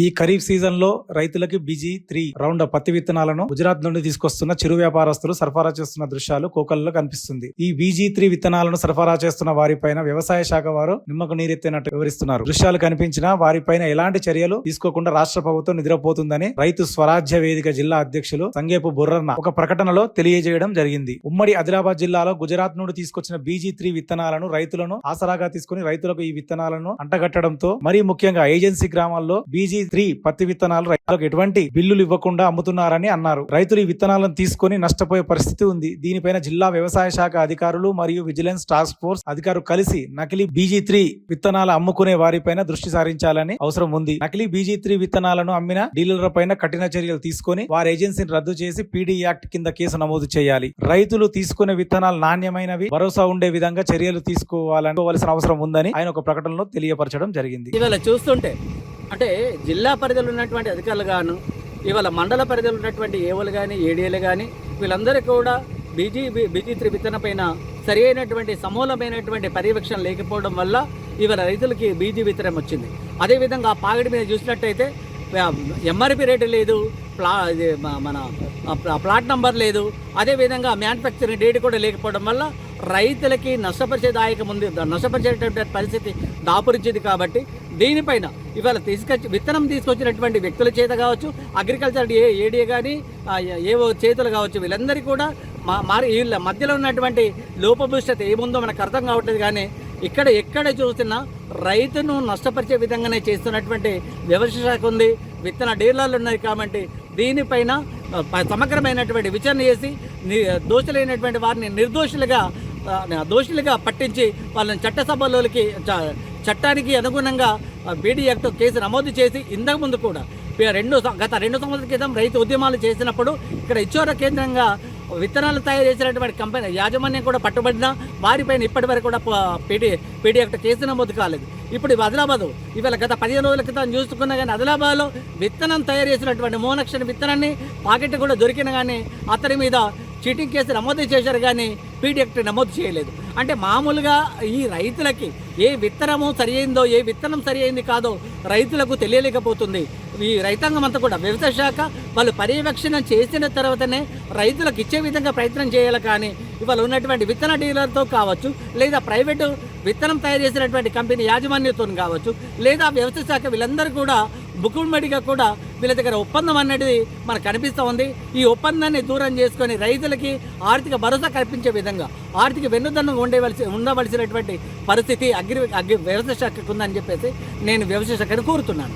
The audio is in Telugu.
ఈ ఖరీఫ్ సీజన్ లో రైతులకి BG3 రౌండ్ పత్తి విత్తనాలను గుజరాత్ నుండి తీసుకొస్తున్న చిరు వ్యాపారస్తులు సరఫరా చేస్తున్న దృశ్యాలు కోకల్లో కనిపిస్తుంది. ఈ BG3 విత్తనాలను సరఫరా చేస్తున్న వారిపైన వ్యవసాయ శాఖ వారు నిమ్మకు నీరెత్తినట్టు వివరిస్తున్నారు. దృశ్యాలు కనిపించినా వారిపైన ఎలాంటి చర్యలు తీసుకోకుండా రాష్ట్ర ప్రభుత్వం నిద్రపోతుందని రైతు స్వరాజ్య వేదిక జిల్లా అధ్యక్షులు సంగేపు బుర్రన్న ఒక ప్రకటనలో తెలియజేయడం జరిగింది. ఉమ్మడి ఆదిలాబాద్ జిల్లాలో గుజరాత్ నుండి తీసుకొచ్చిన BG3 విత్తనాలను రైతులను ఆసరాగా తీసుకుని రైతులకు ఈ విత్తనాలను అంటగట్టడంతో మరీ ముఖ్యంగా ఏజెన్సీ గ్రామాల్లో BG3 పత్తి విత్తనాలు రైతులకు ఎటువంటి బిల్లులు ఇవ్వకుండా అమ్ముతున్నారని అన్నారు. రైతులు ఈ విత్తనాలను తీసుకుని నష్టపోయే పరిస్థితి ఉంది. దీనిపైన జిల్లా వ్యవసాయ శాఖ అధికారులు మరియు విజిలెన్స్ టాస్క్ ఫోర్స్ అధికారులు కలిసి నకిలీ BG3 విత్తనాలు అమ్ముకునే వారిపైన దృష్టి సారించాలని అవసరం ఉంది. నకిలీ BG3 విత్తనాలను అమ్మిన డీలర్ల పైన కఠిన చర్యలు తీసుకుని వారి ఏజెన్సీని రద్దు చేసి PD యాక్ట్ కింద కేసు నమోదు చేయాలి. రైతులు తీసుకునే విత్తనాలు నాణ్యమైనవి, భరోసా ఉండే విధంగా చర్యలు తీసుకోవాల్సిన అవసరం ఉందని ఆయన ఒక ప్రకటనలో తెలియపరచడం జరిగింది. ఇవాళ చూస్తుంటే అంటే జిల్లా పరిధిలో ఉన్నటువంటి అధికారులు గాను, ఇవాళ మండల పరిధిలో ఉన్నటువంటి ఏఓలు కానీ ఏడీఏలు కానీ వీళ్ళందరికీ కూడా BG3 విత్తనం పైన సరి అయినటువంటి సమూలమైనటువంటి పర్యవేక్షణ లేకపోవడం వల్ల ఇవాళ రైతులకి BG విత్తనం వచ్చింది. అదేవిధంగా ఆ పాగడి మీద చూసినట్టయితే MRP రేటు లేదు, మన ప్లాట్ నంబర్ లేదు, అదేవిధంగా మ్యానుఫ్యాక్చరింగ్ డేట్ కూడా లేకపోవడం వల్ల రైతులకి నష్టపరిచేటటువంటి పరిస్థితి దాపురించింది. కాబట్టి దీనిపైన ఇవాళ విత్తనం తీసుకొచ్చినటువంటి వ్యక్తుల చేత కావచ్చు, అగ్రికల్చర్ ఏడీఏ కానీ ఏవో చేతులు కావచ్చు, వీళ్ళందరికీ కూడా వీళ్ళ మధ్యలో ఉన్నటువంటి లోపభూష్టత ఏముందో మనకు అర్థం కావట్లేదు. కానీ ఎక్కడ చూసినా రైతును నష్టపరిచే విధంగానే చేస్తున్నటువంటి వ్యవసాయ శాఖ ఉంది, విత్తన డీలర్లు ఉన్నాయి. కాబట్టి దీనిపైన సమగ్రమైనటువంటి విచారణ చేసి దోషులైనటువంటి వారిని దోషులుగా పట్టించి వాళ్ళని చట్టసభలోకి చట్టానికి అనుగుణంగా BD యాక్ట్ కేసు నమోదు చేసి ఇంతకు ముందు కూడా గత 2 సంవత్సరాల క్రితం రైతు ఉద్యమాలు చేసినప్పుడు ఇక్కడ ఇచ్చోర కేంద్రంగా విత్తనాలు తయారు చేసినటువంటి కంపెనీ యాజమాన్యం కూడా పట్టుబడినా వారిపైన ఇప్పటి వరకు కూడా PD యాక్ట్ కేసు నమోదు కాలేదు. ఇప్పుడు ఆదిలాబాద్ ఇవాళ గత 15 రోజుల క్రితం చూసుకున్నా కానీ ఆదిలాబాద్లో విత్తనం తయారు చేసినటువంటి మోనక్షణ విత్తనాన్ని పాకెట్ కూడా దొరికిన కానీ అతని మీద చీటింగ్ కేసు నమోదు చేశారు కానీ PD యాక్ట్ నమోదు చేయలేదు. అంటే మామూలుగా ఈ రైతులకి ఏ విత్తనము సరి అయిందో, ఏ విత్తనం సరి అయింది కాదో రైతులకు తెలియలేకపోతుంది. ఈ రైతాంగం అంతా కూడా వ్యవసాయ శాఖ వాళ్ళు పర్యవేక్షణ చేసిన తర్వాతనే రైతులకు ఇచ్చే విధంగా ప్రయత్నం చేయాలి. కానీ ఇవాళ ఉన్నటువంటి విత్తన డీలర్తో కావచ్చు, లేదా ప్రైవేటు విత్తనం తయారు చేసినటువంటి కంపెనీ యాజమాన్యంతో కావచ్చు, లేదా వ్యవసాయ శాఖ వీళ్ళందరూ కూడా బుక్కుమడిగా కూడా వీళ్ళ దగ్గర ఒప్పందం అనేది మనకు కనిపిస్తూ ఉంది. ఈ ఒప్పందాన్ని దూరం చేసుకొని రైతులకి ఆర్థిక భరోసా కల్పించే విధంగా ఆర్థిక వెన్నుదన్ను ఉండవలసినటువంటి పరిస్థితి వ్యవసాయ శాఖకు ఉందని చెప్పేసి నేను వ్యవసాయ శాఖను కోరుతున్నాను.